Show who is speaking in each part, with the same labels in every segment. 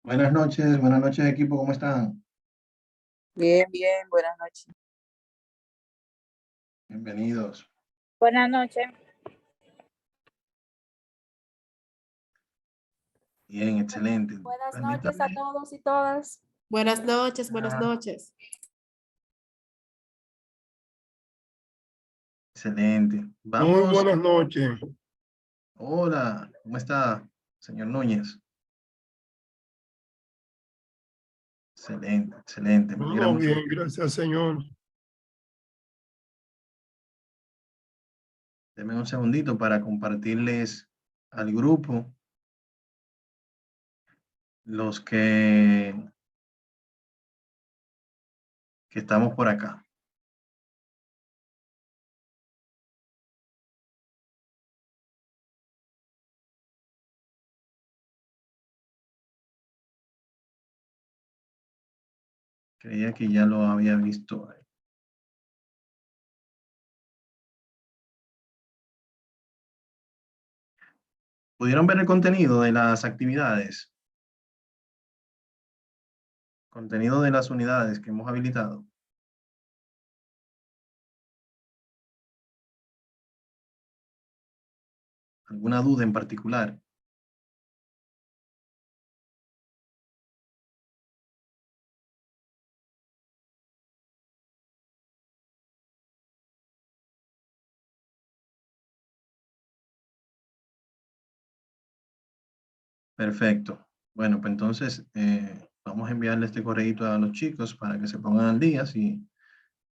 Speaker 1: Buenas noches equipo, ¿cómo están?
Speaker 2: Bien, bien, buenas noches.
Speaker 1: Bienvenidos.
Speaker 3: Buenas noches.
Speaker 1: Bien, excelente.
Speaker 3: Buenas noches a
Speaker 1: Permítame.
Speaker 3: todos y todas.
Speaker 4: Buenas noches, buenas noches.
Speaker 1: Excelente.
Speaker 5: Muy
Speaker 1: Vamos.
Speaker 5: buenas noches.
Speaker 1: Hola, ¿cómo está, señor Núñez? Excelente, excelente. Me alegra
Speaker 5: Todo
Speaker 1: mucho.
Speaker 5: bien, gracias, señor.
Speaker 1: Denme un segundito para compartirles al grupo los que estamos por acá. Creía que ya lo había visto. ¿Pudieron ver el contenido de las actividades? Contenido de las unidades que hemos habilitado. ¿Alguna duda en particular? Perfecto. Bueno, pues entonces vamos a enviarle este correíto a los chicos para que se pongan al día si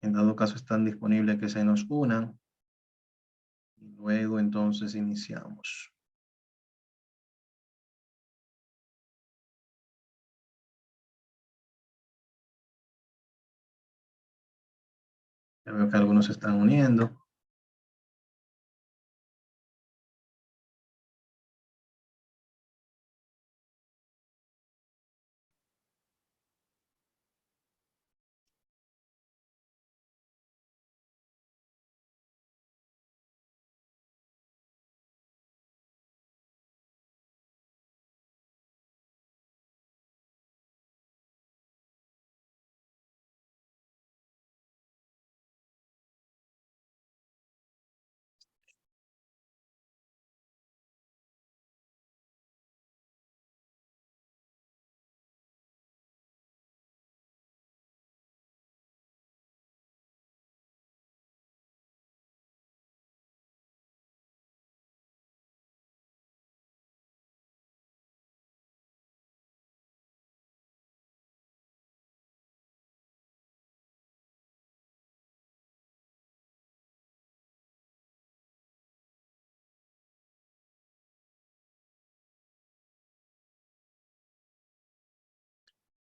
Speaker 1: en dado caso están disponibles que se nos unan. Y luego entonces iniciamos. Ya veo que algunos se están uniendo.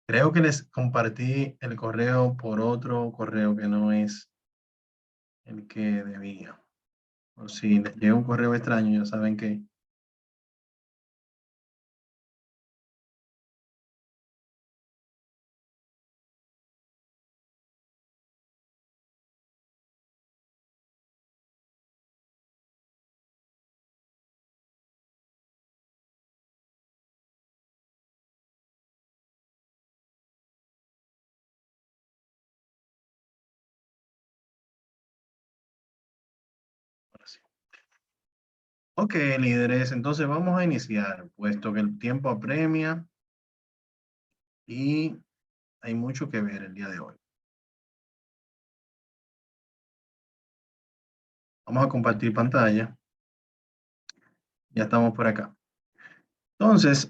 Speaker 1: Creo que les compartí el correo por otro correo que no es el que debía. Por si les llega un correo extraño, ya saben que ahora sí. Ok, líderes, entonces vamos a iniciar, puesto que el tiempo apremia y hay mucho que ver el día de hoy. Vamos a compartir pantalla. Ya estamos por acá. Entonces,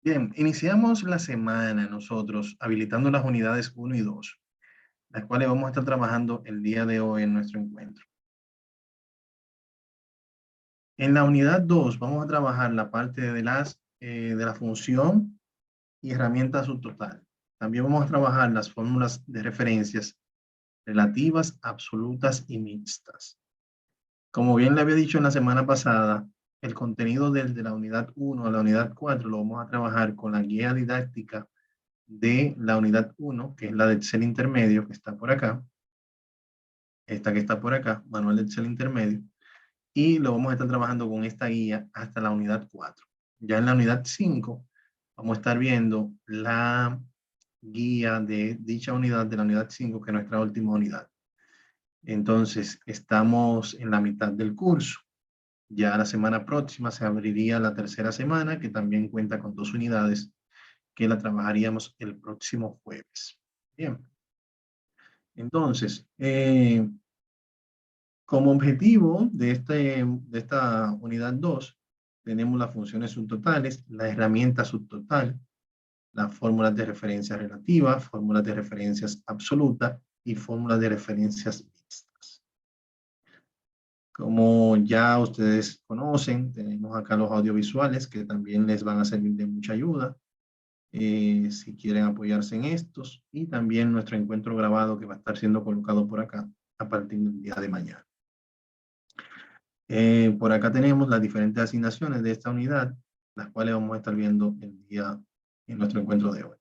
Speaker 1: bien, iniciamos la semana nosotros habilitando las unidades 1 y 2, las cuales vamos a estar trabajando el día de hoy en nuestro encuentro. En la unidad 2 vamos a trabajar la parte de la función y herramientas subtotal. También vamos a trabajar las fórmulas de referencias relativas, absolutas y mixtas. Como bien le había dicho en la semana pasada, el contenido de la unidad 1 a la unidad 4 lo vamos a trabajar con la guía didáctica de la unidad 1, que es la de Excel intermedio, que está por acá. Esta que está por acá, manual de Excel intermedio. Y lo vamos a estar trabajando con esta guía hasta la unidad 4. Ya en la unidad 5 vamos a estar viendo la guía de dicha unidad, de la unidad 5, que es nuestra última unidad. Entonces, estamos en la mitad del curso. Ya la semana próxima se abriría la tercera semana, que también cuenta con 2 unidades, que la trabajaríamos el próximo jueves. Bien. Entonces, como objetivo de esta unidad 2, tenemos las funciones subtotales, la herramienta subtotal, las fórmulas de referencia relativa, fórmulas de referencias absoluta y fórmulas de referencias mixtas. Como ya ustedes conocen, tenemos acá los audiovisuales que también les van a servir de mucha ayuda si quieren apoyarse en estos, y también nuestro encuentro grabado que va a estar siendo colocado por acá a partir del día de mañana. Por acá tenemos las diferentes asignaciones de esta unidad, las cuales vamos a estar viendo en nuestro encuentro de hoy.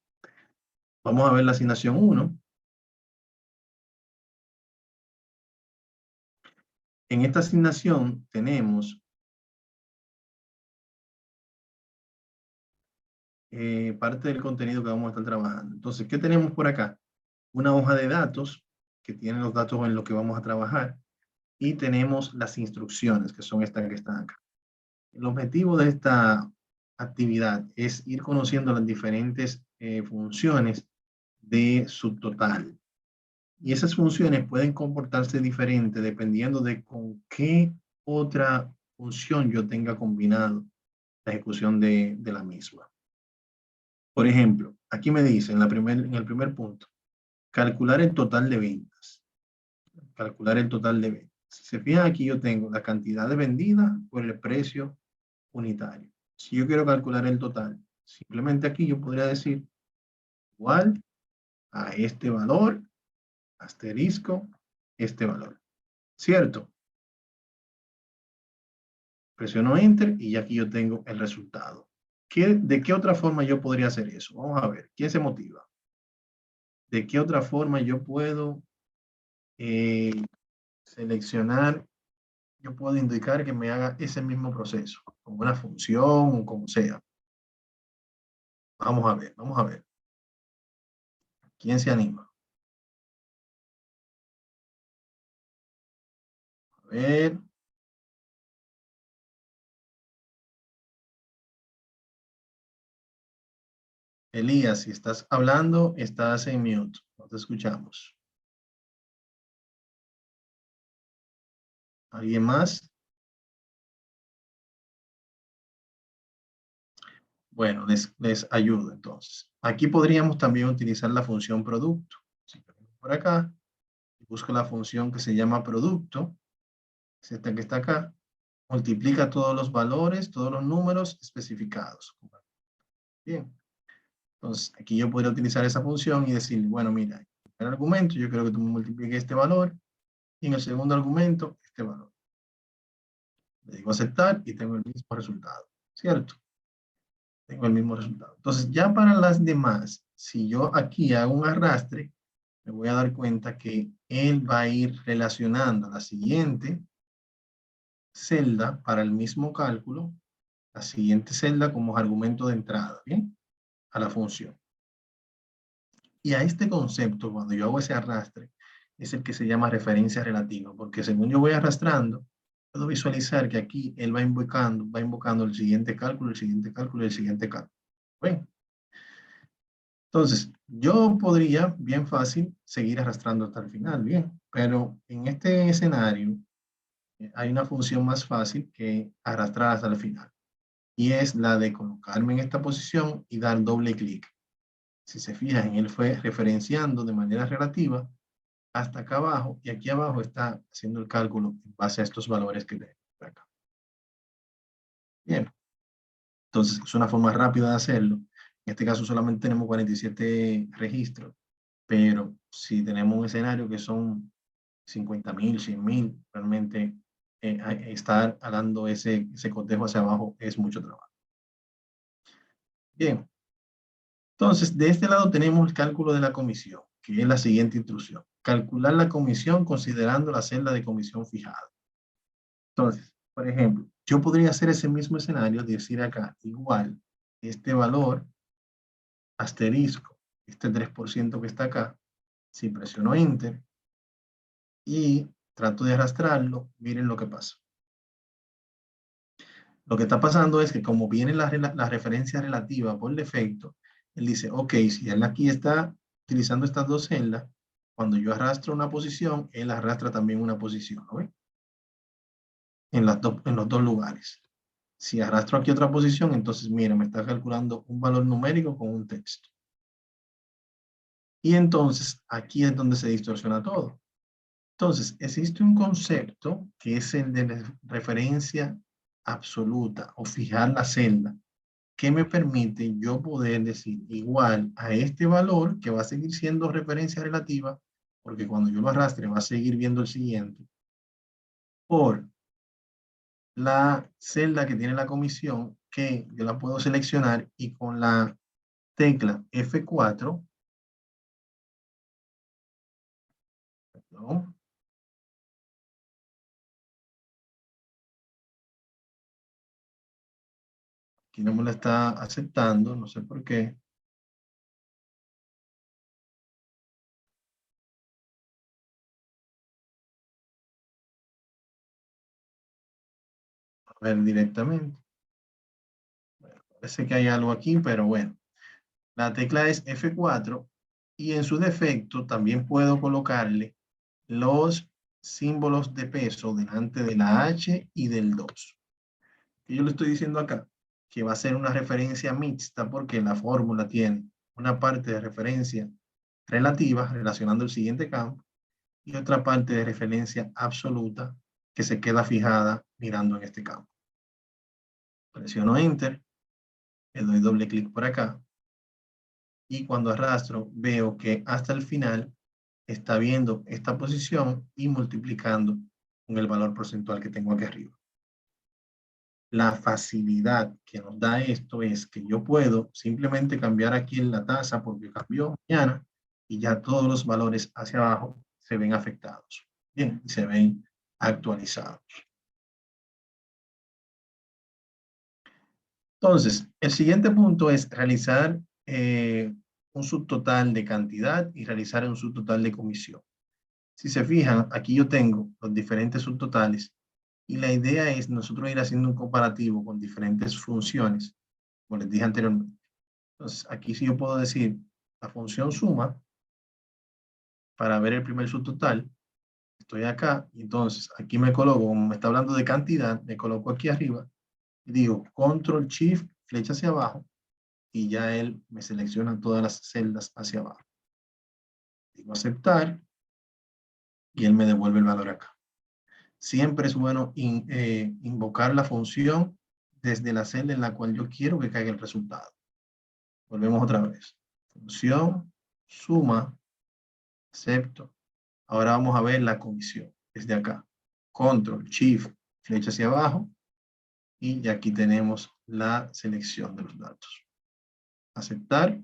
Speaker 1: Vamos a ver la asignación 1. En esta asignación tenemos parte del contenido que vamos a estar trabajando. Entonces, ¿qué tenemos por acá? Una hoja de datos que tiene los datos en los que vamos a trabajar, y tenemos las instrucciones, que son estas que están acá. El objetivo de esta actividad es ir conociendo las diferentes funciones de subtotal. Y esas funciones pueden comportarse diferente dependiendo de con qué otra función yo tenga combinado la ejecución de la misma. Por ejemplo, aquí me dice en el primer punto, calcular el total de ventas. Calcular el total de ventas. Si se fijan, aquí yo tengo la cantidad de vendidas por el precio unitario. Si yo quiero calcular el total, simplemente aquí yo podría decir igual a este valor, asterisco, este valor. ¿Cierto? Presiono Enter y aquí yo tengo el resultado. ¿De qué otra forma yo podría hacer eso? Vamos a ver. ¿Quién se motiva? ¿De qué otra forma yo puedo seleccionar? Yo puedo indicar que me haga ese mismo proceso, como una función o como sea. Vamos a ver, vamos a ver. ¿Quién se anima? A ver. Elías, si estás hablando, estás en mute. No te escuchamos. ¿Alguien más? Bueno, les ayudo entonces. Aquí podríamos también utilizar la función producto. Si vengo por acá, busco la función que se llama producto, es esta que está acá, multiplica todos los valores, todos los números especificados. Bien. Entonces, aquí yo podría utilizar esa función y decir, bueno, mira, en el primer argumento yo quiero que tú me multipliques este valor, y en el segundo argumento, este valor. Le digo aceptar y tengo el mismo resultado, ¿cierto? Tengo el mismo resultado. Entonces, ya para las demás, si yo aquí hago un arrastre, me voy a dar cuenta que él va a ir relacionando la siguiente celda para el mismo cálculo, la siguiente celda como argumento de entrada, ¿bien? A la función. Y a este concepto, cuando yo hago ese arrastre, es el que se llama referencia relativa, porque según yo voy arrastrando, puedo visualizar que aquí él va invocando el siguiente cálculo, el siguiente cálculo y el siguiente cálculo. ¿Ven? Entonces, yo podría, bien fácil, seguir arrastrando hasta el final, bien, pero en este escenario hay una función más fácil que arrastrar hasta el final, y es la de colocarme en esta posición y dar doble clic. Si se fijan, él fue referenciando de manera relativa hasta acá abajo, y aquí abajo está haciendo el cálculo en base a estos valores que tenemos acá. Bien, entonces es una forma rápida de hacerlo. En este caso solamente tenemos 47 registros, pero si tenemos un escenario que son 50.000, 100.000, realmente estar dando ese cotejo hacia abajo es mucho trabajo. Bien, Entonces, de este lado tenemos el cálculo de la comisión, que es la siguiente instrucción. Calcular la comisión considerando la celda de comisión fijada. Entonces, por ejemplo, yo podría hacer ese mismo escenario, decir acá, igual, este valor, asterisco, este 3% que está acá, si presiono Enter y trato de arrastrarlo, miren lo que pasa. Lo que está pasando es que como viene la referencia relativa por defecto, él dice, ok, si él aquí está utilizando estas dos celdas, cuando yo arrastro una posición, él arrastra también una posición, ¿no ven? En los dos lugares. Si arrastro aquí otra posición, entonces, mira, me está calculando un valor numérico con un texto. Y entonces, aquí es donde se distorsiona todo. Entonces, existe un concepto que es el de referencia absoluta o fijar la celda, que me permite yo poder decir igual a este valor, que va a seguir siendo referencia relativa, porque cuando yo lo arrastre va a seguir viendo el siguiente, por la celda que tiene la comisión, que yo la puedo seleccionar y con la tecla F4, ¿no? Aquí no me la está aceptando, no sé por qué. A ver directamente. Bueno, parece que hay algo aquí, pero bueno. La tecla es F4 y en su defecto también puedo colocarle los símbolos de peso delante de la H y del 2. Y yo le estoy diciendo acá que va a ser una referencia mixta porque la fórmula tiene una parte de referencia relativa relacionando el siguiente campo y otra parte de referencia absoluta que se queda fijada mirando en este campo. Presiono Enter, le doy doble clic por acá y cuando arrastro veo que hasta el final está viendo esta posición y multiplicando con el valor porcentual que tengo aquí arriba. La facilidad que nos da esto es que yo puedo simplemente cambiar aquí en la tasa porque cambió mañana y ya todos los valores hacia abajo se ven afectados. Bien, se ven actualizados. Entonces, el siguiente punto es realizar un subtotal de cantidad y realizar un subtotal de comisión. Si se fijan, aquí yo tengo los diferentes subtotales y la idea es nosotros ir haciendo un comparativo con diferentes funciones, como les dije anteriormente. Entonces, aquí sí yo puedo decir la función suma para ver el primer subtotal. Estoy acá y entonces aquí me coloco, como me está hablando de cantidad, me coloco aquí arriba y digo Control Shift, flecha hacia abajo y ya él me selecciona todas las celdas hacia abajo. Digo aceptar y él me devuelve el valor acá. Siempre es bueno invocar la función desde la celda en la cual yo quiero que caiga el resultado. Volvemos otra vez. Función, suma, acepto. Ahora vamos a ver la comisión desde acá. Control, Shift, flecha hacia abajo. Y aquí tenemos la selección de los datos. Aceptar.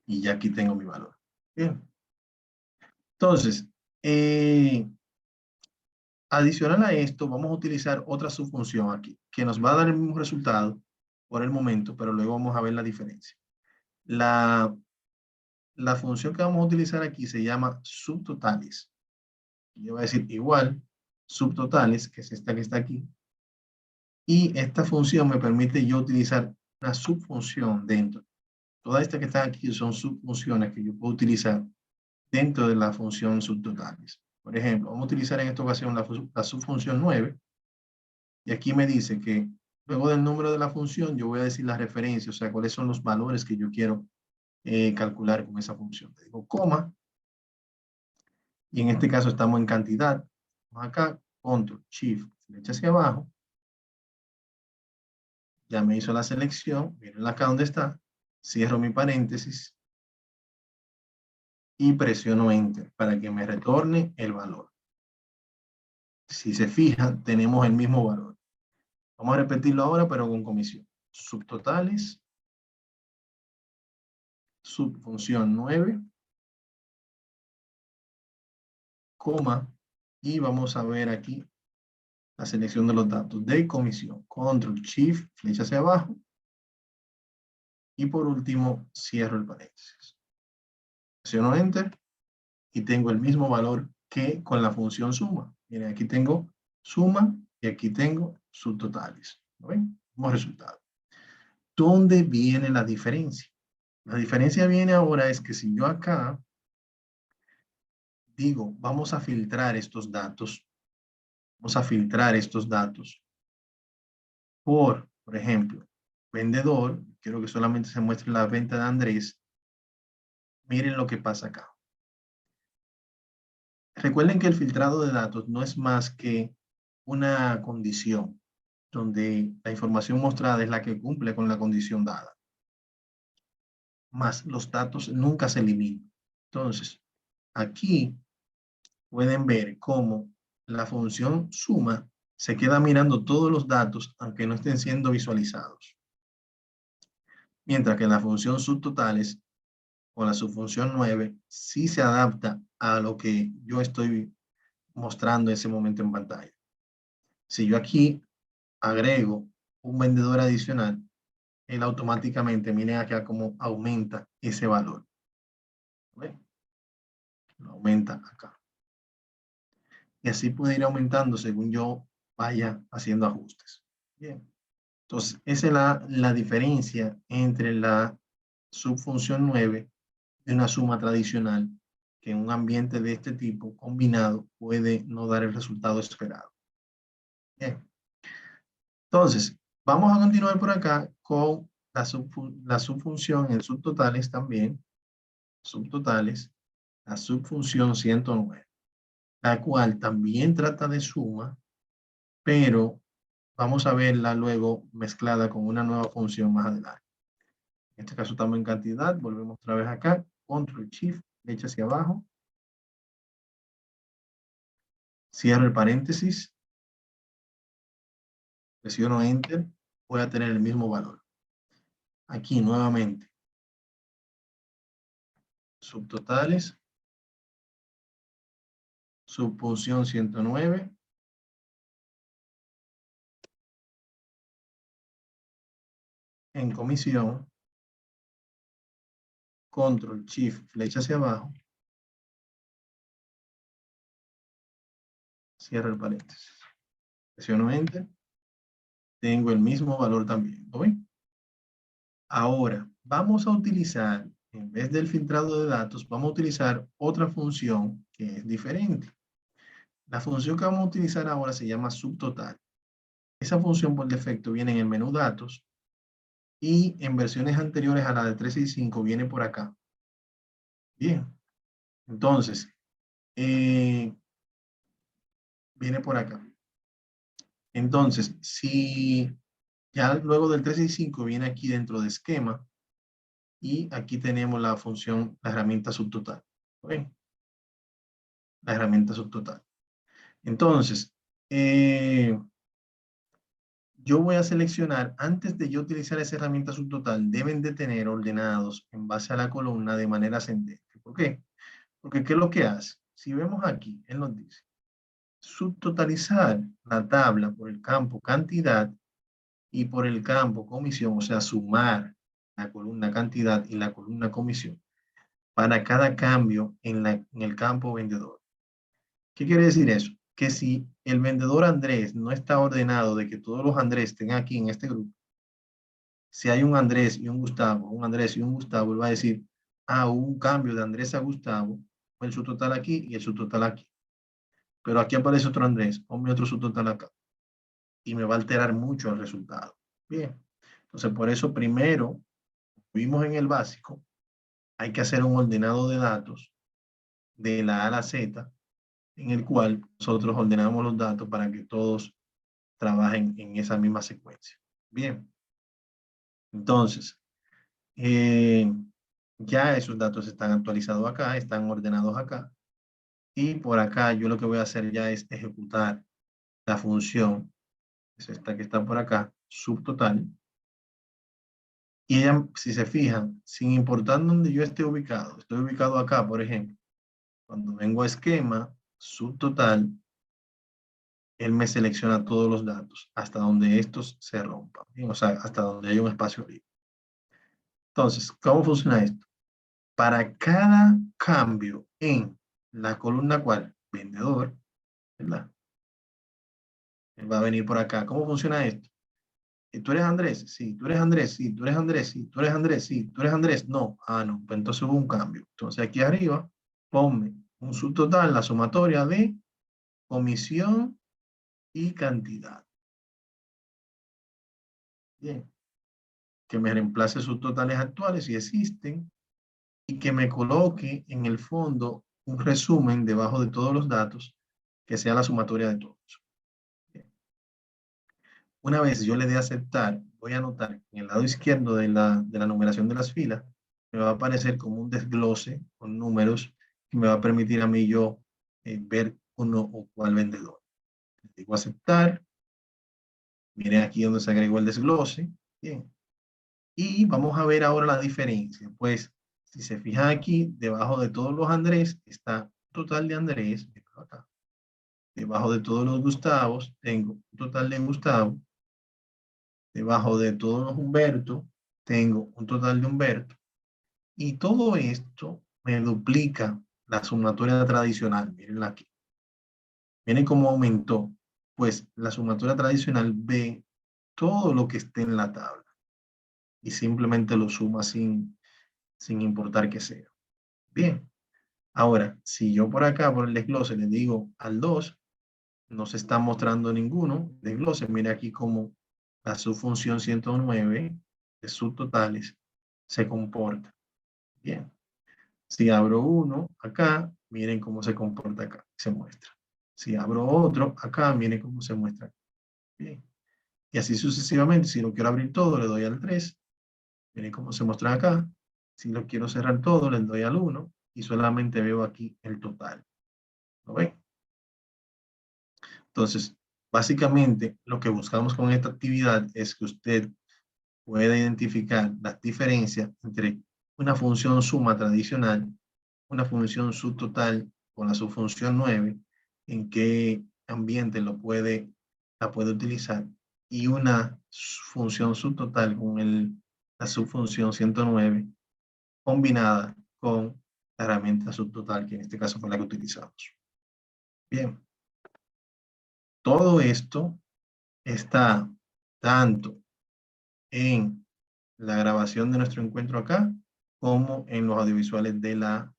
Speaker 1: Y ya aquí tengo mi valor. Bien. Entonces, adicional a esto, vamos a utilizar otra subfunción aquí, que nos va a dar el mismo resultado por el momento, pero luego vamos a ver la diferencia. La función que vamos a utilizar aquí se llama subtotales. Yo voy a decir igual, subtotales, que es esta que está aquí. Y esta función me permite yo utilizar una subfunción dentro. Todas estas que están aquí son subfunciones que yo puedo utilizar dentro de la función subtotales. Por ejemplo, vamos a utilizar en esta ocasión la subfunción 9. Y aquí me dice que luego del número de la función, yo voy a decir la referencia, o sea, cuáles son los valores que yo quiero calcular con esa función. Le digo coma, y en este caso estamos en cantidad. Vamos acá, control, shift, flecha hacia abajo. Ya me hizo la selección, miren acá donde está. Cierro mi paréntesis y presiono Enter para que me retorne el valor. Si se fijan, tenemos el mismo valor. Vamos a repetirlo ahora, pero con comisión. Subtotales subfunción 9, coma, y vamos a ver aquí la selección de los datos de comisión. Control Shift, flecha hacia abajo. Y por último, cierro el paréntesis. Presiono Enter y tengo el mismo valor que con la función suma. Miren, aquí tengo suma y aquí tengo subtotales. ¿Lo ven? Como resultado. ¿Dónde viene la diferencia? La diferencia viene ahora es que si yo acá digo, vamos a filtrar estos datos, por ejemplo, vendedor, quiero que solamente se muestre la venta de Andrés. Miren lo que pasa acá. Recuerden que el filtrado de datos no es más que una condición donde la información mostrada es la que cumple con la condición dada. Más los datos nunca se eliminan. Entonces, aquí pueden ver cómo la función suma se queda mirando todos los datos aunque no estén siendo visualizados. Mientras que la función subtotales o la subfunción 9 sí se adapta a lo que yo estoy mostrando en ese momento en pantalla. Si yo aquí agrego un vendedor adicional, él automáticamente, miren acá cómo aumenta ese valor. ¿Ven? Lo aumenta acá. Y así puede ir aumentando según yo vaya haciendo ajustes. Bien. Entonces, esa es la diferencia entre la subfunción 9 y una suma tradicional, que en un ambiente de este tipo combinado puede no dar el resultado esperado. Bien. Entonces, vamos a continuar por acá con la subfunción en subtotales también, subtotales, la subfunción 109, la cual también trata de suma, pero vamos a verla luego mezclada con una nueva función más adelante. En este caso estamos en cantidad, volvemos otra vez acá, Control Shift, flecha hacia abajo, cierro el paréntesis, presiono Enter, voy a tener el mismo valor. Aquí nuevamente, subtotales, subfunción 109, en comisión, Control Shift, flecha hacia abajo, cierro el paréntesis, presiono Enter, tengo el mismo valor también, ¿lo ven? Ahora, vamos a utilizar, en vez del filtrado de datos, vamos a utilizar otra función que es diferente. La función que vamos a utilizar ahora se llama subtotal. Esa función por defecto viene en el menú datos y en versiones anteriores a la de 365 viene por acá. Bien, entonces, viene por acá. Entonces, si ya luego del 365 viene aquí dentro de esquema y aquí tenemos la función, la herramienta subtotal. ¿Ven? La herramienta subtotal. Entonces, yo voy a seleccionar, antes de yo utilizar esa herramienta subtotal, deben de tener ordenados en base a la columna de manera ascendente. ¿Por qué? Porque ¿qué es lo que hace? Si vemos aquí, él nos dice, subtotalizar la tabla por el campo cantidad y por el campo comisión, o sea, sumar la columna cantidad y la columna comisión para cada cambio en el campo vendedor. ¿Qué quiere decir eso? Que si el vendedor Andrés no está ordenado de que todos los Andrés estén aquí en este grupo, si hay un Andrés y un Gustavo, él va a decir, ah, hubo un cambio de Andrés a Gustavo, el subtotal aquí y el subtotal aquí. Pero aquí aparece otro Andrés, ponme otro subtotal acá. Y me va a alterar mucho el resultado. Bien. Entonces, por eso primero, vimos en el básico, hay que hacer un ordenado de datos de la A a la Z, en el cual nosotros ordenamos los datos para que todos trabajen en esa misma secuencia. Bien. Entonces, ya esos datos están actualizados acá, están ordenados acá. Y por acá yo lo que voy a hacer ya es ejecutar la función, es esta que está por acá, subtotal. Y ella, si se fijan, sin importar dónde yo esté ubicado, estoy ubicado acá, por ejemplo, cuando vengo a esquema, subtotal, él me selecciona todos los datos hasta donde estos se rompan, ¿bien? O sea, hasta donde hay un espacio libre. Entonces, ¿cómo funciona esto? Para cada cambio en la columna cual, vendedor, ¿verdad? Él va a venir por acá. ¿Cómo funciona esto? ¿Tú eres Andrés? Sí. ¿Tú eres Andrés? Sí. ¿Tú eres Andrés? Sí. ¿Tú eres Andrés? Sí. ¿Tú eres Andrés? No. Ah, no. Pues entonces hubo un cambio. Entonces aquí arriba, ponme un subtotal, la sumatoria de comisión y cantidad. Bien. Que me reemplace sus totales actuales si existen y que me coloque en el fondo un resumen debajo de todos los datos que sea la sumatoria de todos. Bien. Una vez yo le dé a aceptar, voy a anotar en el lado izquierdo de la numeración de las filas, me va a aparecer como un desglose con números que me va a permitir a mí yo ver uno o cuál vendedor. Le digo aceptar. Miren aquí donde se agregó el desglose. Bien. Y vamos a ver ahora la diferencia. Pues, si se fijan aquí, debajo de todos los Andrés está total de Andrés. Acá. Debajo de todos los Gustavos tengo un total de Gustavo. Debajo de todos los Humberto tengo un total de Humberto. Y todo esto me duplica la sumatoria tradicional. Mirenla aquí. Miren cómo aumentó. Pues la sumatoria tradicional ve todo lo que esté en la tabla. Y simplemente lo suma sin importar que sea. Bien. Ahora, si yo por acá, por el desglose, le digo al 2, no se está mostrando ninguno. Desglose, mire aquí como la subfunción 109 de subtotales se comporta. Bien. Si abro uno acá, miren cómo se comporta acá, se muestra. Si abro otro acá, miren cómo se muestra. Bien. Y así sucesivamente, si lo quiero abrir todo, le doy al 3. Miren cómo se muestra acá. Si lo quiero cerrar todo, le doy al 1 y solamente veo aquí el total. ¿Lo ven? Entonces, básicamente, lo que buscamos con esta actividad es que usted pueda identificar las diferencias entre una función suma tradicional, una función subtotal con la subfunción 9, en qué ambiente la puede utilizar, y una función subtotal con la subfunción 109 combinada con la herramienta subtotal, que en este caso fue la que utilizamos. Bien, todo esto está tanto en la grabación de nuestro encuentro acá, como en los audiovisuales de la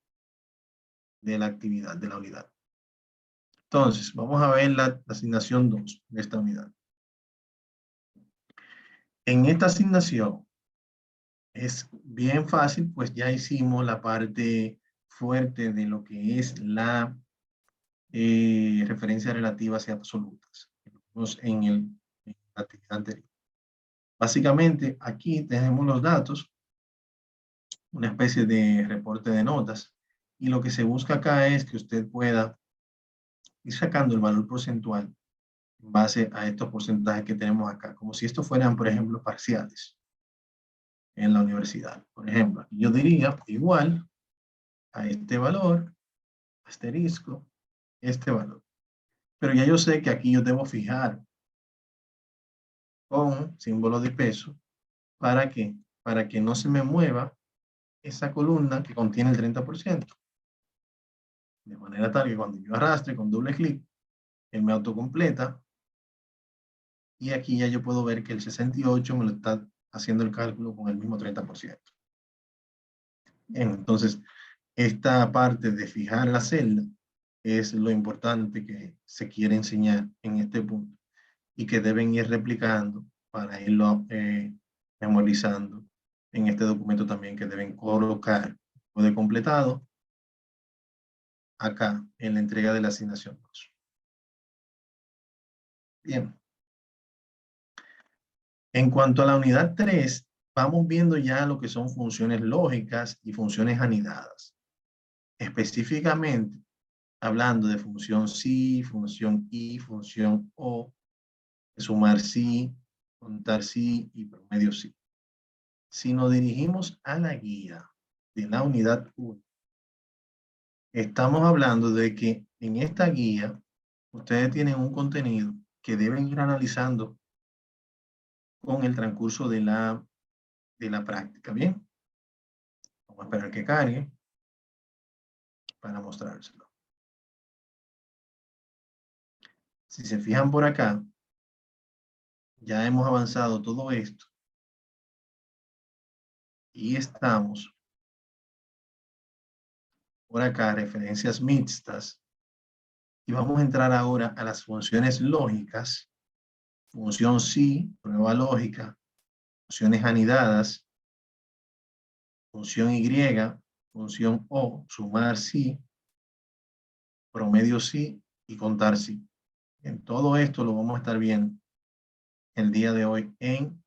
Speaker 1: actividad, de la unidad. Entonces, vamos a ver la asignación 2 de esta unidad. En esta asignación es bien fácil, pues ya hicimos la parte fuerte de lo que es la referencia relativas y absolutas en la actividad anterior. Básicamente, aquí tenemos los datos, una especie de reporte de notas, y lo que se busca acá es que usted pueda ir sacando el valor porcentual en base a estos porcentajes que tenemos acá, como si estos fueran, por ejemplo, parciales en la universidad. Por ejemplo, yo diría igual a este valor, asterisco, este valor. Pero ya yo sé que aquí yo debo fijar con símbolo de peso. ¿Para qué? Para que no se me mueva esa columna que contiene el 30%. De manera tal que cuando yo arrastre con doble clic, él me autocompleta. Y aquí ya yo puedo ver que el 68 me lo está haciendo el cálculo con el mismo 30%. Bien, entonces, esta parte de fijar la celda es lo importante que se quiere enseñar en este punto y que deben ir replicando para irlo memorizando en este documento también, que deben colocar de completado acá en la entrega de la asignación 2. Bien. En cuanto a la unidad 3, vamos viendo ya lo que son funciones lógicas y funciones anidadas. Específicamente, hablando de función sí, función y, función o, sumar sí, contar sí y promedio sí. Si nos dirigimos a la guía de la unidad 1, estamos hablando de que en esta guía ustedes tienen un contenido que deben ir analizando con el transcurso de la práctica. Bien, vamos a esperar que cargue para mostrárselo. Si se fijan por acá, ya hemos avanzado todo esto y estamos por acá, referencias mixtas, y vamos a entrar ahora a las funciones lógicas, función sí, prueba lógica, funciones anidadas, función y, función o, sumar sí, promedio sí y contar sí. En todo esto lo vamos a estar viendo el día de hoy en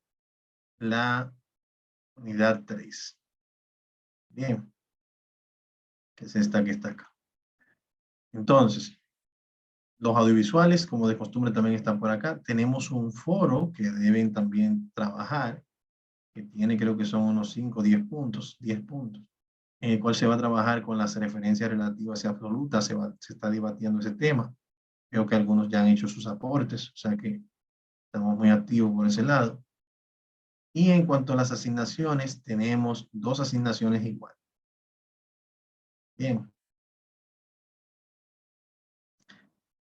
Speaker 1: la unidad 3. Bien, que es esta que está acá. Entonces, los audiovisuales, como de costumbre, también están por acá. Tenemos un foro que deben también trabajar, que tiene, creo que son unos 5 o 10 puntos, en el cual se va a trabajar con las referencias relativas y absolutas, se está debatiendo ese tema. Veo que algunos ya han hecho sus aportes, o sea que estamos muy activos por ese lado. Y en cuanto a las asignaciones, tenemos 2 asignaciones iguales. Bien.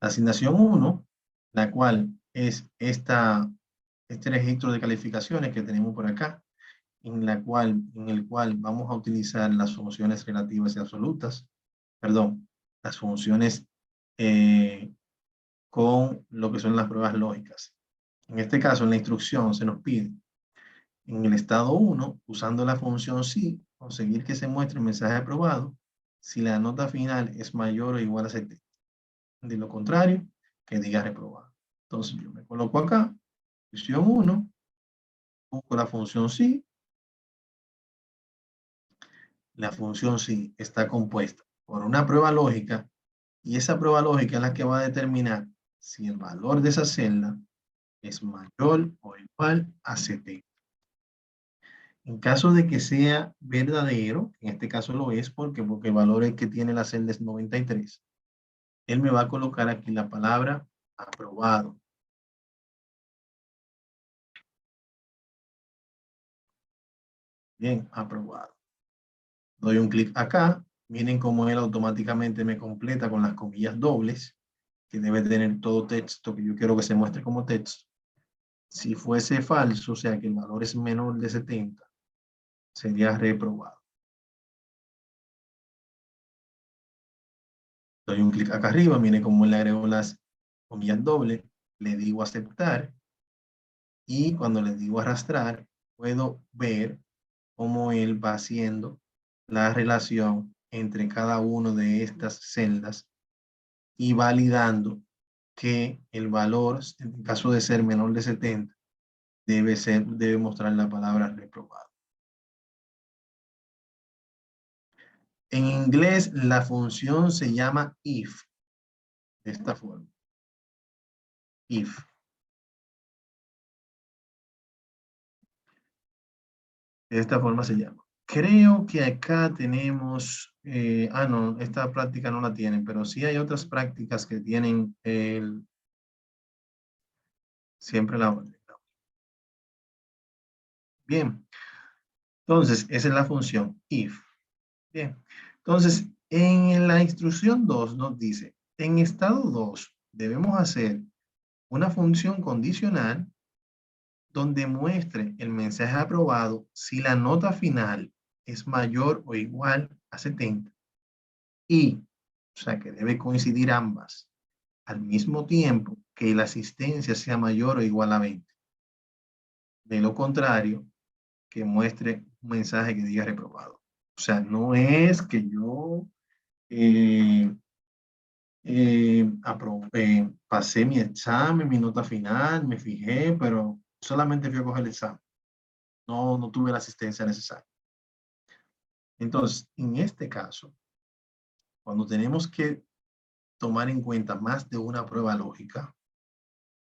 Speaker 1: La asignación 1, la cual es este registro de calificaciones que tenemos por acá, en el cual vamos a utilizar las funciones relativas y absolutas, perdón, las funciones con lo que son las pruebas lógicas. En este caso, en la instrucción se nos pide, en el estado 1, usando la función sí, conseguir que se muestre el mensaje aprobado si la nota final es mayor o igual a 70. De lo contrario, que diga reprobado. Entonces yo me coloco acá, función 1, busco la función sí. La función sí está compuesta por una prueba lógica y esa prueba lógica es la que va a determinar si el valor de esa celda es mayor o igual a 70. En caso de que sea verdadero, en este caso lo es porque el valor que tiene la celda es 93, él me va a colocar aquí la palabra aprobado. Bien, aprobado. Doy un clic acá. Miren cómo él automáticamente me completa con las comillas dobles, que debe tener todo texto que yo quiero que se muestre como texto. Si fuese falso, o sea que el valor es menor de 70, sería reprobado. Doy un clic acá arriba, miren cómo le agrego las comillas dobles, le digo aceptar y cuando le digo arrastrar, puedo ver cómo él va haciendo la relación entre cada una de estas celdas y validando que el valor, en caso de ser menor de 70, debe mostrar la palabra reprobado. En inglés, la función se llama if, de esta forma. If. De esta forma se llama. Creo que acá tenemos, no, esta práctica no la tienen, pero sí hay otras prácticas que tienen siempre la orden. Bien, entonces esa es la función if. Bien, entonces en la instrucción 2 nos dice, en estado 2 debemos hacer una función condicional donde muestre el mensaje aprobado si la nota final es mayor o igual a 70 y, o sea, que debe coincidir ambas al mismo tiempo que la asistencia sea mayor o igual a 20. De lo contrario, que muestre un mensaje que diga reprobado. O sea, no es que yo pasé mi examen, mi nota final, me fijé, pero solamente fui a coger el examen. No tuve la asistencia necesaria. Entonces, en este caso, cuando tenemos que tomar en cuenta más de una prueba lógica,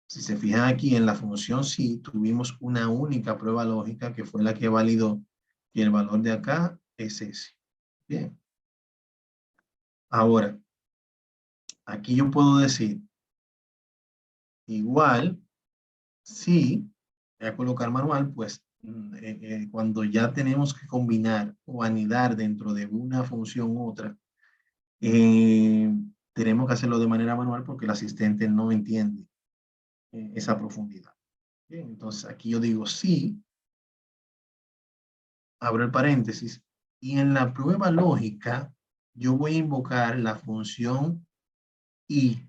Speaker 1: Si se fijan aquí en la función sí, tuvimos una única prueba lógica que fue la que validó que el valor de acá es ese. Bien. Ahora, aquí yo puedo decir igual si voy a colocar manual, pues cuando ya tenemos que combinar o anidar dentro de una función u otra, tenemos que hacerlo de manera manual porque el asistente no entiende esa profundidad. Bien, entonces aquí yo digo sí, abro el paréntesis, y en la prueba lógica yo voy a invocar la función y.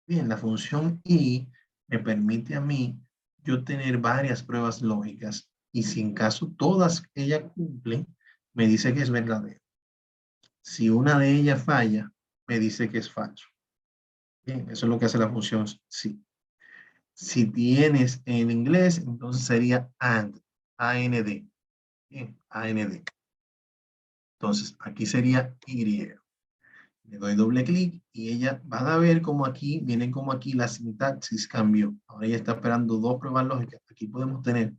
Speaker 1: Bien, la función y me permite a mí yo tener varias pruebas lógicas y si en caso todas ellas cumplen, me dice que es verdadero. Si una de ellas falla, me dice que es falso. Bien, eso es lo que hace la función sí. Si tienes en inglés, entonces sería and, A-N-D. Bien, A-N-D. Entonces, aquí sería Y. Le doy doble clic y ella van a ver como aquí, miren como aquí la sintaxis cambió. Ahora ella está esperando dos pruebas lógicas. Aquí podemos tener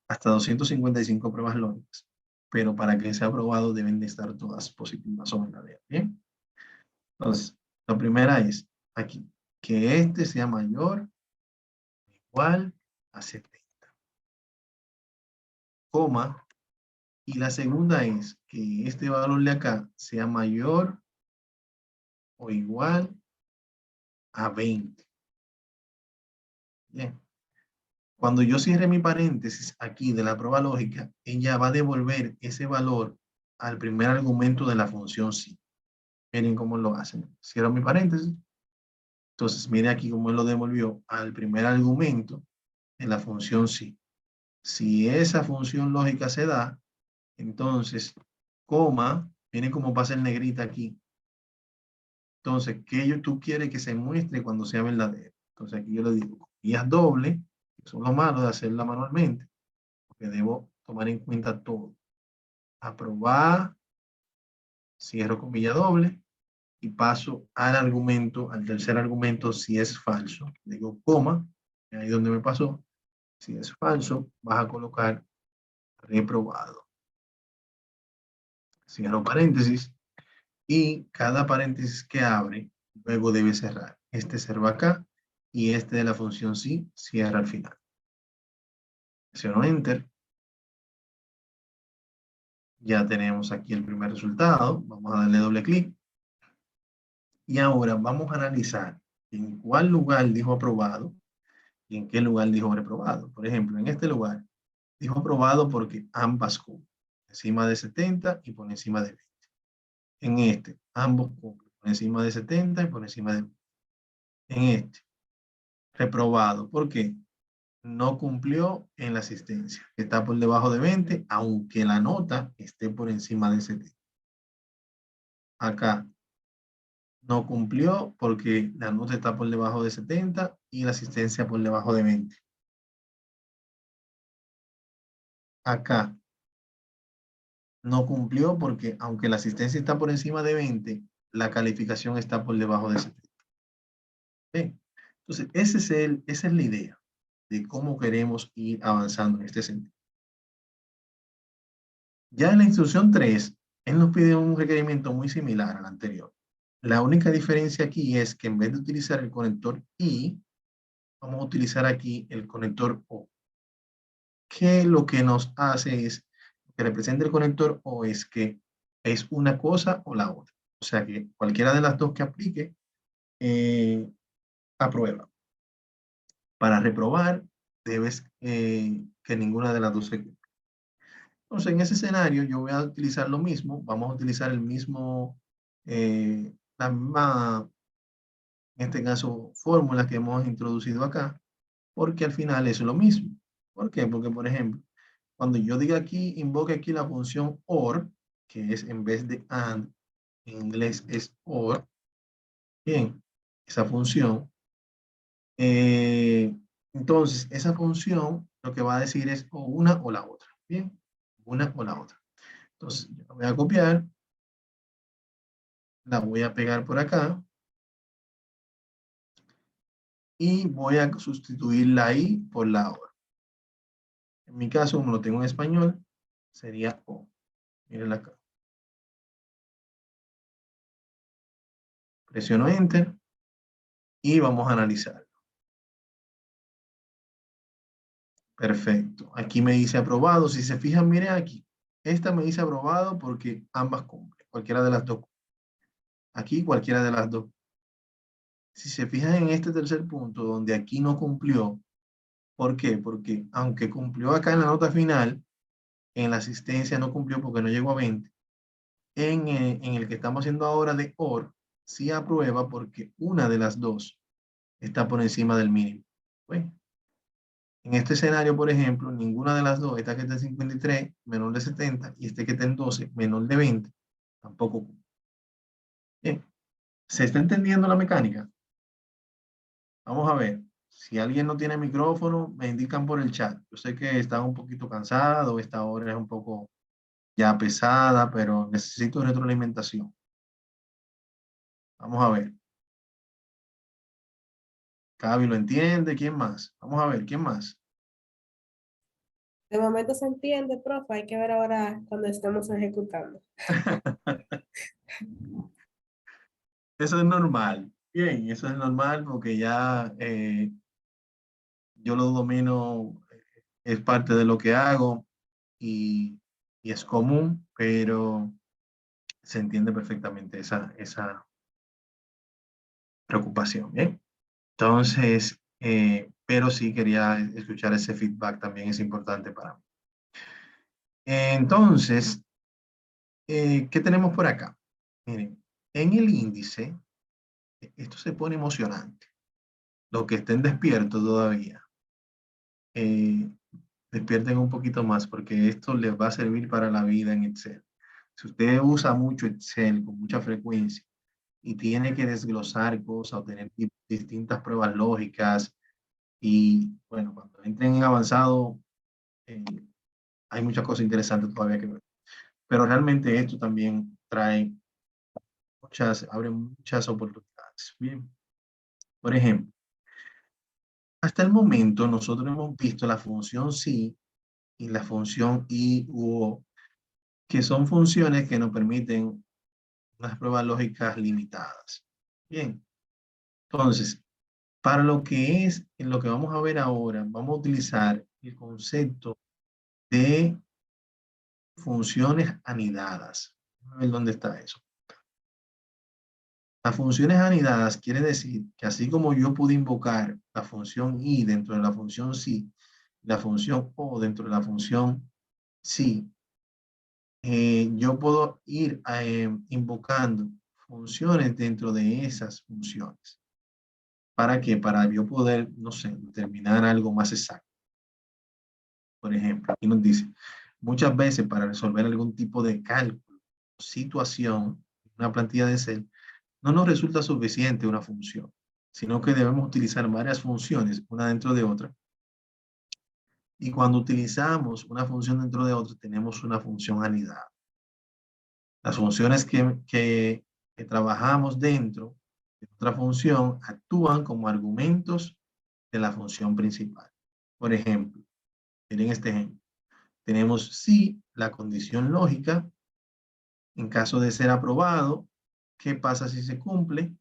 Speaker 1: hasta 255 pruebas lógicas, pero para que sea aprobado deben de estar todas positivas o verdaderas. Bien. Entonces, la primera es aquí, que este sea mayor o igual a 70, coma, y la segunda es que este valor de acá sea mayor o igual a 20. Bien. Cuando yo cierre mi paréntesis aquí de la prueba lógica, ella va a devolver ese valor al primer argumento de la función sí. Miren cómo lo hacen. Cierro mi paréntesis. Entonces, mire aquí cómo lo devolvió al primer argumento de la función sí. Si esa función lógica se da, entonces, coma, miren cómo pasa el negrita aquí. Entonces, ¿qué tú quieres que se muestre cuando sea verdadero? Entonces, aquí yo le digo, comillas doble, que son lo malo de hacerla manualmente, porque debo tomar en cuenta todo. Aprobar, cierro comilla doble y paso al argumento, al tercer argumento, si es falso. Digo coma, ahí donde me pasó. Si es falso, vas a colocar reprobado. Cierro paréntesis y cada paréntesis que abre, luego debe cerrar. Este cerró acá y este de la función sí cierra al final. Presiono Enter. Ya tenemos aquí el primer resultado. Vamos a darle doble clic. Y ahora vamos a analizar en cuál lugar dijo aprobado y en qué lugar dijo reprobado. Por ejemplo, en este lugar dijo aprobado porque ambas cumplen, encima de 70 y por encima de 20. En este, ambos cumplen, por encima de 70 y por encima de 20. En este, reprobado. ¿Por qué? No cumplió en la asistencia. Está por debajo de 20, aunque la nota esté por encima de 70. Acá, no cumplió porque la nota está por debajo de 70 y la asistencia por debajo de 20. Acá, no cumplió porque aunque la asistencia está por encima de 20, la calificación está por debajo de 70. ¿Ven? Entonces, esa es la idea de cómo queremos ir avanzando en este sentido. Ya en la instrucción 3, él nos pide un requerimiento muy similar al anterior. La única diferencia aquí es que en vez de utilizar el conector I, vamos a utilizar aquí el conector O. Que lo que nos hace es, que representa el conector O es que es una cosa o la otra. O sea que cualquiera de las dos que aplique, aprueba. Para reprobar, debes que ninguna de las dos se cumpla. Entonces, en ese escenario, yo voy a utilizar lo mismo. Vamos a utilizar el mismo, la misma, en este caso, fórmula que hemos introducido acá, porque al final es lo mismo. ¿Por qué? Porque, por ejemplo, cuando yo diga aquí, invoque aquí la función OR, que es en vez de AND, en inglés es OR. Bien, esa función. Entonces, esa función lo que va a decir es o una o la otra. Bien, una o la otra. Entonces, yo la voy a copiar, la voy a pegar por acá y voy a sustituir la I por la hora. En mi caso, como lo tengo en español, sería O. Miren acá. Presiono Enter y vamos a analizar. Perfecto. Aquí me dice aprobado. Si se fijan, miren aquí. Esta me dice aprobado porque ambas cumplen. Cualquiera de las dos. Aquí cualquiera de las dos. Si se fijan en este tercer punto, donde aquí no cumplió, ¿por qué? Porque aunque cumplió acá en la nota final, en la asistencia no cumplió porque no llegó a 20. En el que estamos haciendo ahora de OR, sí aprueba porque una de las dos está por encima del mínimo. Bueno, en este escenario, por ejemplo, ninguna de las dos, esta que está en 53, menor de 70, y este que está en 12, menor de 20, tampoco cumple. Bien, ¿se está entendiendo la mecánica? Vamos a ver. Si alguien no tiene micrófono, me indican por el chat. Yo sé que está un poquito cansado, esta hora es un poco ya pesada, pero necesito retroalimentación. Vamos a ver. Cavi lo entiende. ¿Quién más? Vamos a ver, ¿quién más?
Speaker 4: De momento se entiende, profe. Hay que ver ahora cuando estemos ejecutando.
Speaker 1: Eso es normal. Bien, eso es normal porque ya yo lo domino, es parte de lo que hago y es común, pero se entiende perfectamente esa preocupación. Bien. Entonces, pero sí quería escuchar ese feedback, también es importante para mí. Entonces, ¿qué tenemos por acá? Miren, en el índice, esto se pone emocionante. Los que estén despiertos todavía, eh, despierten un poquito más porque esto les va a servir para la vida en Excel. Si usted usa mucho Excel con mucha frecuencia y tiene que desglosar cosas o tener distintas pruebas lógicas y bueno, cuando entren en avanzado, eh, hay muchas cosas interesantes todavía que ver. Pero realmente esto también trae abre muchas oportunidades. Bien, por ejemplo, hasta el momento nosotros hemos visto la función sí y la función y u o, que son funciones que nos permiten unas pruebas lógicas limitadas. Bien, entonces, para lo que es, en lo que vamos a ver ahora, vamos a utilizar el concepto de funciones anidadas. Vamos a ver dónde está eso. Las funciones anidadas quiere decir que así como yo pude invocar la función i dentro de la función si, la función o dentro de la función si, yo puedo ir invocando funciones dentro de esas funciones. ¿Para qué? Para yo poder, no sé, determinar algo más exacto. Por ejemplo, aquí nos dice, muchas veces para resolver algún tipo de cálculo, situación, una plantilla de Excel, no nos resulta suficiente una función, sino que debemos utilizar varias funciones, una dentro de otra. Y cuando utilizamos una función dentro de otra, tenemos una función anidada. Las funciones que trabajamos dentro de otra función actúan como argumentos de la función principal. Por ejemplo, miren este ejemplo. Tenemos si la condición lógica, en caso de ser aprobado, ¿qué pasa si se cumple?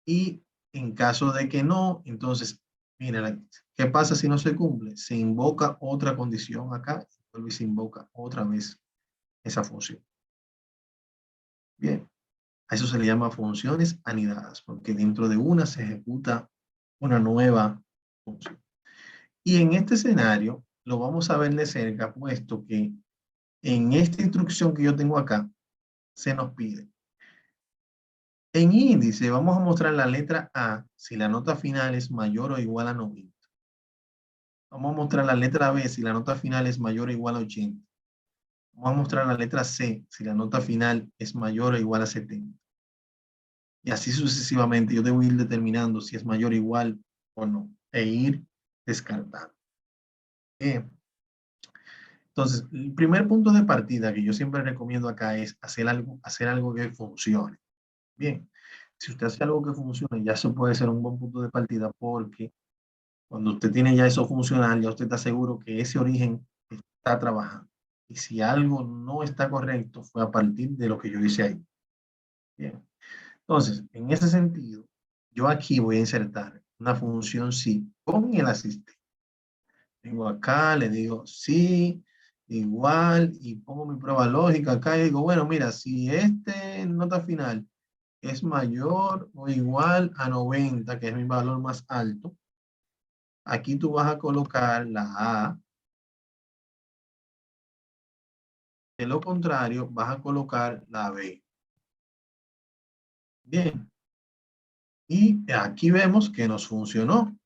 Speaker 1: Y en caso de que no, entonces, miren, ¿qué pasa si no se cumple? Se invoca otra condición acá y se invoca otra vez esa función. Bien, a eso se le llama funciones anidadas, porque dentro de una se ejecuta una nueva función. Y en este escenario lo vamos a ver de cerca, puesto que en esta instrucción que yo tengo acá, se nos pide. En índice vamos a mostrar la letra A si la nota final es mayor o igual a 90. Vamos a mostrar la letra B si la nota final es mayor o igual a 80. Vamos a mostrar la letra C si la nota final es mayor o igual a 70. Y así sucesivamente yo debo ir determinando si es mayor o igual o no e ir descartando. Bien. Entonces, el primer punto de partida que yo siempre recomiendo acá es hacer algo que funcione. Bien. Si usted hace algo que funcione, ya eso puede ser un buen punto de partida porque cuando usted tiene ya eso funcional, ya usted está seguro que ese origen está trabajando. Y si algo no está correcto, fue a partir de lo que yo hice ahí. Bien. Entonces, en ese sentido, yo aquí voy a insertar una función sí con el asistente. Vengo acá, le digo sí, igual, y pongo mi prueba lógica acá y digo, bueno, mira, si este nota final es mayor o igual a 90, que es mi valor más alto, aquí tú vas a colocar la A. De lo contrario, vas a colocar la B. Bien. Y aquí vemos que nos funcionó,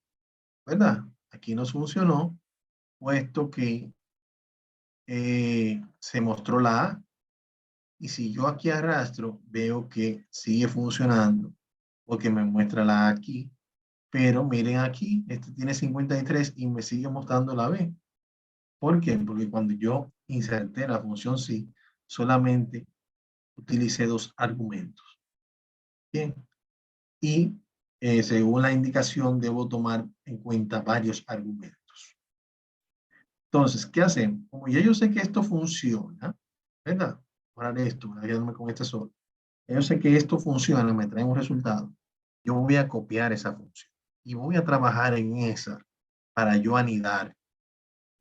Speaker 1: ¿verdad? Aquí nos funcionó, puesto que se mostró la A. Y si yo aquí arrastro, veo que sigue funcionando, porque me muestra la A aquí. Pero miren aquí, este tiene 53 y me sigue mostrando la B. ¿Por qué? Porque cuando yo inserté la función sí, solamente utilicé dos argumentos. Bien. Y según la indicación debo tomar en cuenta varios argumentos. Entonces, ¿qué hacemos? Como ya yo sé que esto funciona, ¿verdad? Ahora esto, voy a quedarme con este solo. Yo sé que esto funciona, me trae un resultado. Yo voy a copiar esa función y voy a trabajar en esa para yo anidar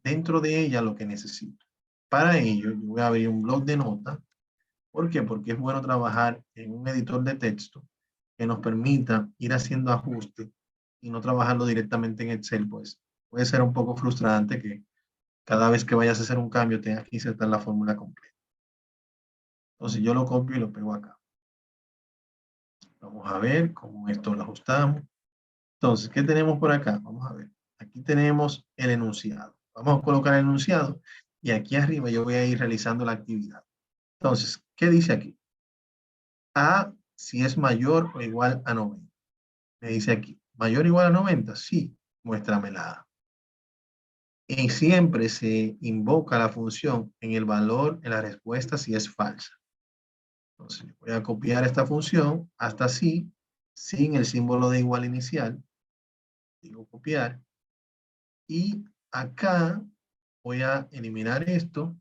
Speaker 1: dentro de ella lo que necesito. Para ello, yo voy a abrir un bloc de notas. ¿Por qué? Porque es bueno trabajar en un editor de texto que nos permita ir haciendo ajustes y no trabajarlo directamente en Excel, pues puede ser un poco frustrante que cada vez que vayas a hacer un cambio tengas que insertar la fórmula completa. Entonces yo lo copio y lo pego acá. Vamos a ver cómo esto lo ajustamos. Entonces, ¿qué tenemos por acá? Vamos a ver. Aquí tenemos el enunciado. Vamos a colocar el enunciado y aquí arriba yo voy a ir realizando la actividad. Entonces, ¿qué dice aquí? A si es mayor o igual a 90. Me dice aquí, ¿mayor o igual a 90? Sí, muéstrame la A. Y siempre se invoca la función en el valor en la respuesta si es falsa. Entonces, voy a copiar esta función hasta así, sin el símbolo de igual inicial. Digo copiar. Y acá voy a eliminar esto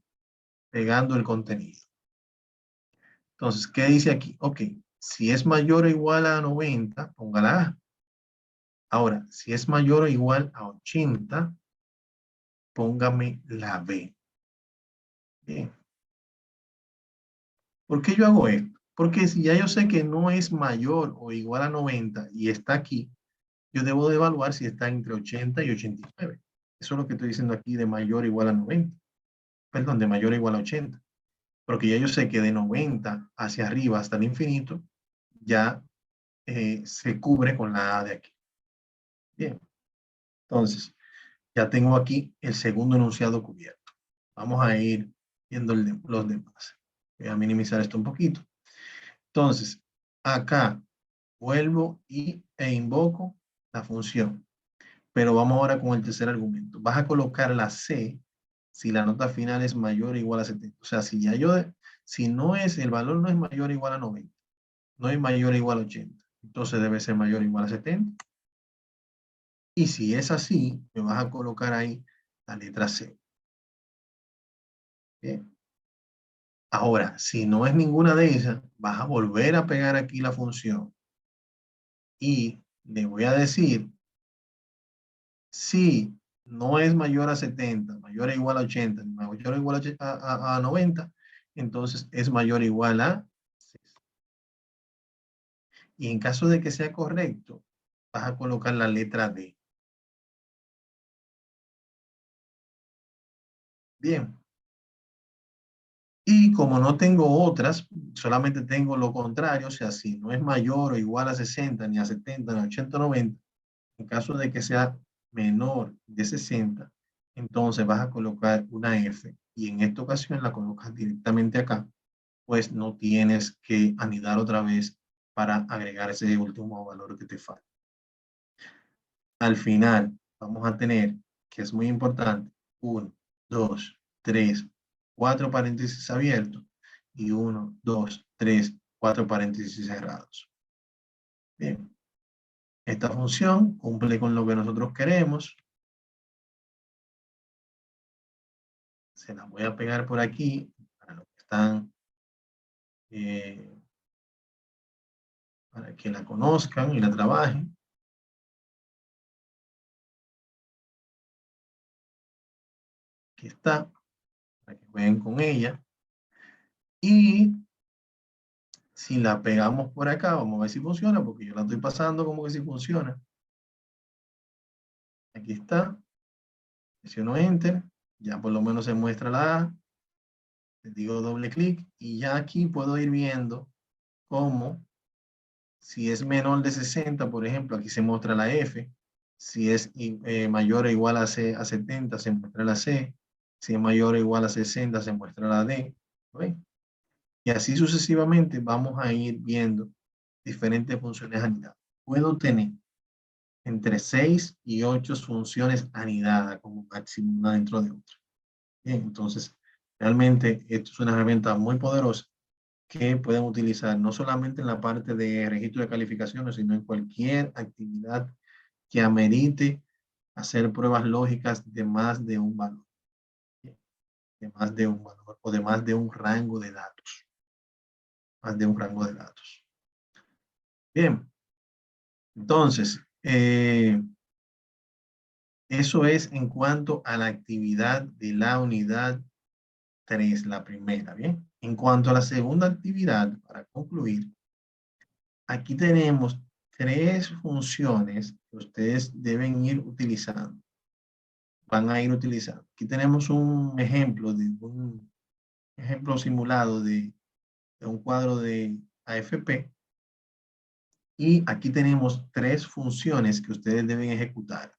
Speaker 1: pegando el contenido. Entonces, ¿qué dice aquí? Ok, si es mayor o igual a 90, póngala A. Ahora, si es mayor o igual a 80, póngame la B. Bien. ¿Por qué yo hago esto? Porque si ya yo sé que no es mayor o igual a 90 y está aquí, yo debo de evaluar si está entre 80 y 89. Eso es lo que estoy diciendo aquí de mayor o igual a 90. Perdón, de mayor o igual a 80. Porque ya yo sé que de 90 hacia arriba hasta el infinito ya se cubre con la A de aquí. Bien. Entonces, ya tengo aquí el segundo enunciado cubierto. Vamos a ir viendo los demás. Voy a minimizar esto un poquito. Entonces, acá vuelvo e invoco la función. Pero vamos ahora con el tercer argumento. Vas a colocar la C si la nota final es mayor o igual a 70. O sea, si no es, el valor no es mayor o igual a 90, no es mayor o igual a 80, entonces debe ser mayor o igual a 70. Y si es así, me vas a colocar ahí la letra C. Bien. Ahora, si no es ninguna de esas, vas a volver a pegar aquí la función y le voy a decir si no es mayor a 70, mayor o igual a 80, mayor o igual a 90, entonces es mayor o igual a 6. Y en caso de que sea correcto, vas a colocar la letra D. Bien. Y como no tengo otras, solamente tengo lo contrario, o sea, si no es mayor o igual a 60, ni a 70, ni a 80, 90, en caso de que sea menor de 60, entonces vas a colocar una F y en esta ocasión la colocas directamente acá, pues no tienes que anidar otra vez para agregar ese último valor que te falta. Al final vamos a tener, que es muy importante, 1, 2, 3, 4 paréntesis abiertos y 1, 2, 3, 4 paréntesis cerrados. Bien. Esta función cumple con lo que nosotros queremos. Se la voy a pegar por aquí para los que están, para que la conozcan y la trabajen. Aquí está, para que jueguen con ella. Y si la pegamos por acá, vamos a ver si funciona, porque yo la estoy pasando como que si funciona. Aquí está. Presiono Enter. Ya por lo menos se muestra la A. Le digo doble clic y ya aquí puedo ir viendo cómo, si es menor de 60, por ejemplo, aquí se muestra la F. Si es mayor o igual a 70, se muestra la C. Si es mayor o igual a 60, se muestra la D. ¿Ven? Y así sucesivamente vamos a ir viendo diferentes funciones anidadas. Puedo tener entre 6 y 8 funciones anidadas como máximo una dentro de otra. Bien, entonces, realmente esto es una herramienta muy poderosa que pueden utilizar no solamente en la parte de registro de calificaciones, sino en cualquier actividad que amerite hacer pruebas lógicas de más de un valor. De más de un valor o de más de un rango de datos. Más de un rango de datos. Bien. Entonces, eso es en cuanto a la actividad de la unidad 3, la primera, ¿bien? En cuanto a la segunda actividad, para concluir, aquí tenemos 3 funciones que ustedes deben ir utilizando. Van a ir utilizando. Aquí tenemos un ejemplo simulado de un cuadro de AFP. Y aquí tenemos 3 funciones que ustedes deben ejecutar.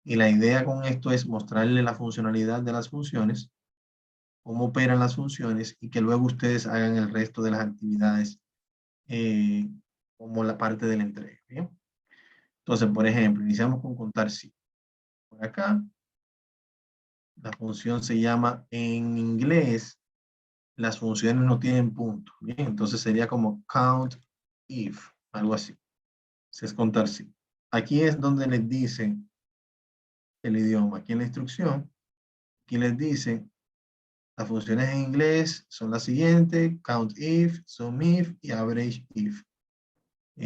Speaker 1: Y la idea con esto es mostrarle la funcionalidad de las funciones, cómo operan las funciones y que luego ustedes hagan el resto de las actividades como la parte de la entrega. ¿Bien? Entonces, por ejemplo, iniciamos con contar sí. Por acá, la función se llama, en inglés, las funciones no tienen punto. Bien, entonces sería como count if, algo así. Es contar sí. Aquí es donde les dice el idioma. Aquí en la instrucción, aquí les dice, las funciones en inglés son las siguientes: count if, sum if y average if,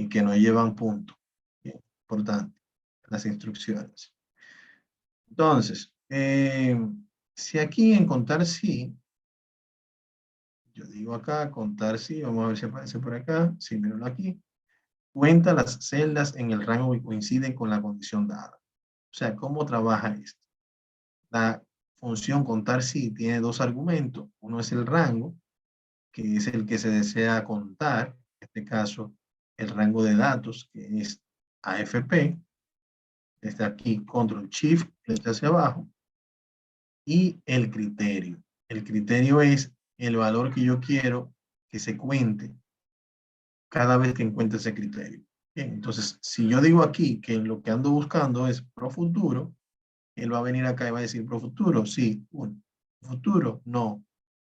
Speaker 1: que no llevan punto. Bien, importante, las instrucciones. Entonces, si aquí en contar sí, yo digo acá, contar sí, vamos a ver si aparece por acá, sí, mírenlo aquí, cuenta las celdas en el rango que coinciden con la condición dada. O sea, ¿cómo trabaja esto? La función contar sí tiene 2 argumentos. Uno es el rango, que es el que se desea contar, en este caso, el rango de datos, que es AFP. Está aquí, Control Shift, flecha hacia abajo, y el criterio. El criterio es el valor que yo quiero que se cuente cada vez que encuentre ese criterio. Bien, entonces, si yo digo aquí que lo que ando buscando es pro futuro, él va a venir acá y va a decir pro futuro, sí, 1. Futuro, no,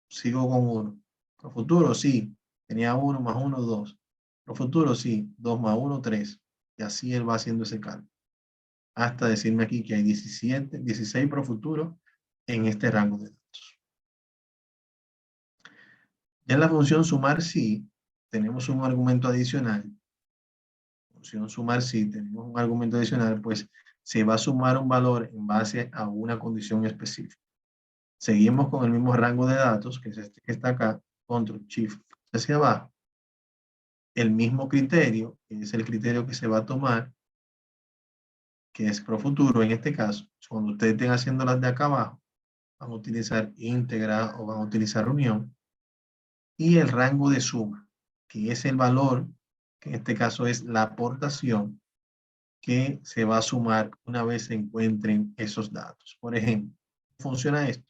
Speaker 1: sigo con 1. Pro futuro, sí, tenía 1 más 1, 2. Pro futuro, sí, 2 más 1, 3. Y así él va haciendo ese cálculo. Hasta decirme aquí que hay 16 pro futuro en este rango de datos. Ya en la función sumar sí, tenemos un argumento adicional. Función sumar sí, tenemos un argumento adicional, pues se va a sumar un valor en base a una condición específica. Seguimos con el mismo rango de datos, que es este que está acá, Control Shift hacia abajo. El mismo criterio, que es el criterio que se va a tomar, que es pro futuro en este caso. Cuando ustedes estén haciendo las de acá abajo, van a utilizar íntegra o van a utilizar unión. Y el rango de suma, que es el valor, que en este caso es la aportación, que se va a sumar una vez se encuentren esos datos. Por ejemplo, funciona esto.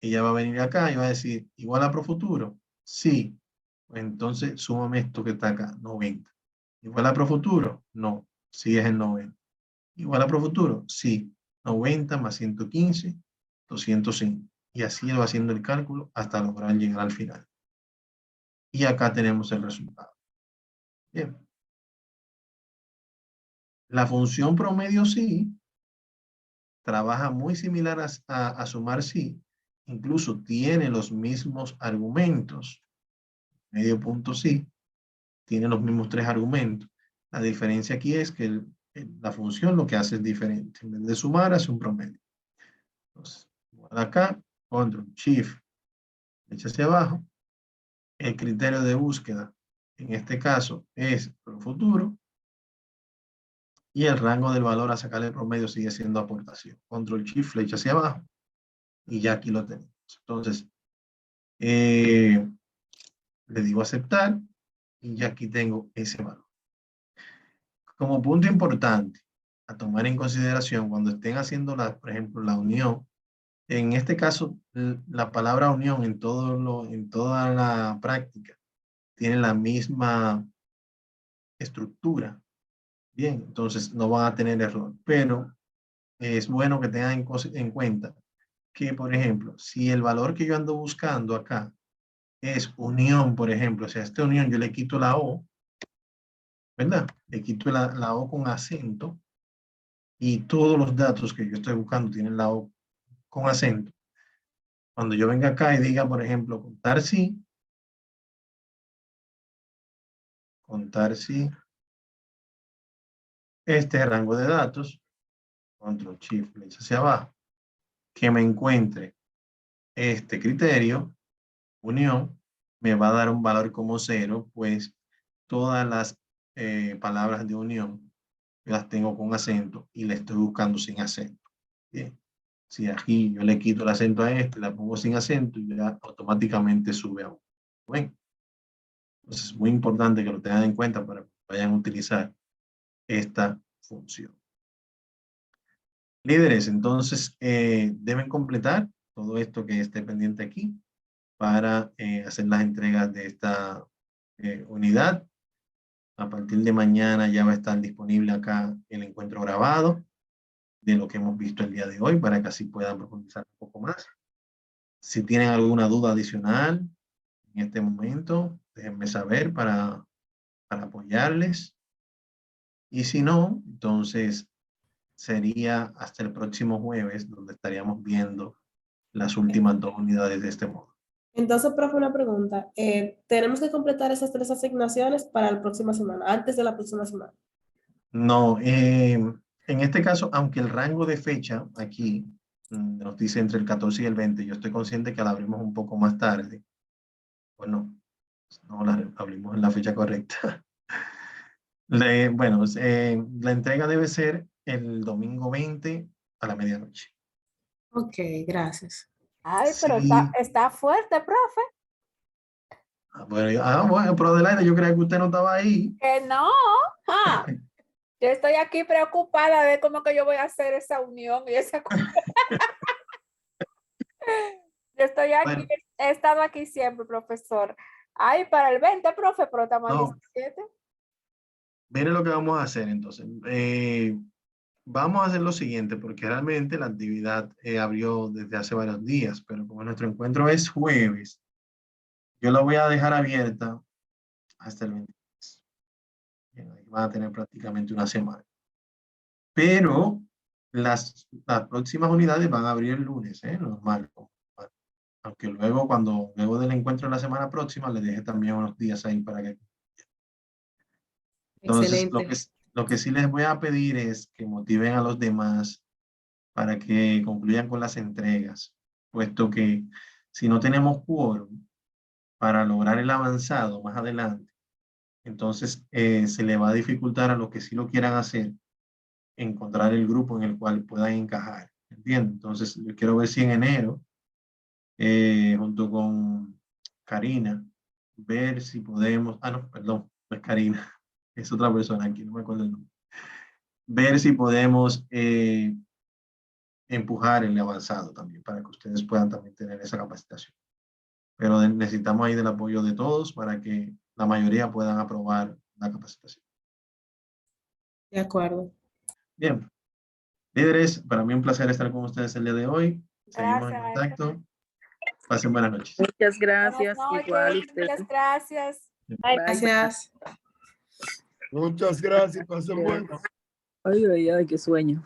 Speaker 1: Ella va a venir acá y va a decir, igual a pro futuro. Sí. Entonces, súmame esto que está acá, 90. Igual a pro futuro. No. Sí es el 90. Igual a pro futuro. Sí. 90 más 115, 205. Y así él va haciendo el cálculo hasta lograr llegar al final. Y acá tenemos el resultado. Bien. La función promedio sí, trabaja muy similar a sumar sí, incluso tiene los mismos argumentos. Medio punto sí, tiene los mismos 3 argumentos. La diferencia aquí es que la función lo que hace es diferente. En vez de sumar, hace un promedio. Entonces, acá, control, shift, flecha hacia abajo. El criterio de búsqueda, en este caso, es pro futuro. Y el rango del valor a sacar el promedio sigue siendo aportación. Control shift, flecha hacia abajo. Y ya aquí lo tenemos. Entonces, le digo aceptar. Y ya aquí tengo ese valor. Como punto importante a tomar en consideración cuando estén haciendo, por ejemplo, la unión. En este caso, la palabra unión en toda la práctica tiene la misma estructura. Bien, entonces no van a tener error. Pero es bueno que tengan en cuenta que, por ejemplo, si el valor que yo ando buscando acá es unión, por ejemplo, o sea, esta unión yo le quito la O, ¿verdad? Le quito la O con acento y todos los datos que yo estoy buscando tienen la O con acento. Cuando yo venga acá y diga, por ejemplo, contar sí, este rango de datos, control shift, flecha hacia abajo, que me encuentre este criterio, unión, me va a dar un valor como 0, pues todas las palabras de unión yo las tengo con acento y le estoy buscando sin acento. Bien. Si aquí yo le quito el acento a este, la pongo sin acento y ya automáticamente sube a 1. Bueno, entonces es muy importante que lo tengan en cuenta para que vayan a utilizar esta función. Líderes, entonces deben completar todo esto que esté pendiente aquí para hacer las entregas de esta unidad. A partir de mañana ya va a estar disponible acá el encuentro grabado de lo que hemos visto el día de hoy para que así puedan profundizar un poco más. Si tienen alguna duda adicional en este momento, déjenme saber para apoyarles. Y si no, entonces sería hasta el próximo jueves donde estaríamos viendo las últimas 2 unidades de este módulo.
Speaker 4: Entonces, profe, una pregunta. ¿Tenemos que completar esas 3 asignaciones para la próxima semana, antes de la próxima semana?
Speaker 1: No, en este caso, aunque el rango de fecha aquí nos dice entre el 14 y el 20, yo estoy consciente que la abrimos un poco más tarde. Pues no la abrimos en la fecha correcta. Bueno, la entrega debe ser el domingo 20 a la medianoche.
Speaker 4: Ok, gracias.
Speaker 3: Ay, pero
Speaker 1: Sí.
Speaker 3: está fuerte, profe.
Speaker 1: Bueno, pero Adelaida, yo creía que usted no estaba ahí.
Speaker 3: Que no. Ah, yo estoy aquí preocupada de cómo que yo voy a hacer esa unión y esa cosa. Yo estoy aquí,
Speaker 1: Bueno,
Speaker 3: he estado aquí siempre, profesor. Ay, para el 20, profe, pero estamos a
Speaker 1: no,
Speaker 3: 17.
Speaker 1: mire lo que vamos a hacer entonces. Vamos a hacer lo siguiente, porque realmente la actividad abrió desde hace varios días, pero como nuestro encuentro es jueves, yo la voy a dejar abierta hasta el 23. Bien, ahí van a tener prácticamente una semana. Pero las próximas unidades van a abrir el lunes, normal. Aunque luego del encuentro de la semana próxima, les deje también unos días ahí para que... Entonces,
Speaker 4: Excelente.
Speaker 1: lo que sí les voy a pedir es que motiven a los demás para que concluyan con las entregas, puesto que si no tenemos quórum para lograr el avanzado más adelante, entonces se le va a dificultar a los que sí lo quieran hacer encontrar el grupo en el cual puedan encajar, ¿entiendes? Entonces, yo quiero ver si en enero, junto con Karina, ver si podemos, no, perdón, no es Karina, es otra persona aquí, no me acuerdo el nombre, ver si podemos empujar el avanzado también, para que ustedes puedan también tener esa capacitación. Pero necesitamos ahí del apoyo de todos para que la mayoría puedan aprobar la capacitación.
Speaker 4: De acuerdo.
Speaker 1: Bien, líderes, para mí un placer estar con ustedes el día de hoy. Seguimos en
Speaker 3: Gracias.
Speaker 1: contacto. Pasen buenas noches.
Speaker 2: Muchas
Speaker 3: Buenas
Speaker 2: gracias.
Speaker 3: noches,
Speaker 2: Igual usted.
Speaker 3: muchas gracias.
Speaker 2: Bye.
Speaker 4: Gracias.
Speaker 5: Muchas gracias. Pasen buenas.
Speaker 2: Ay, ay, ay, qué sueño.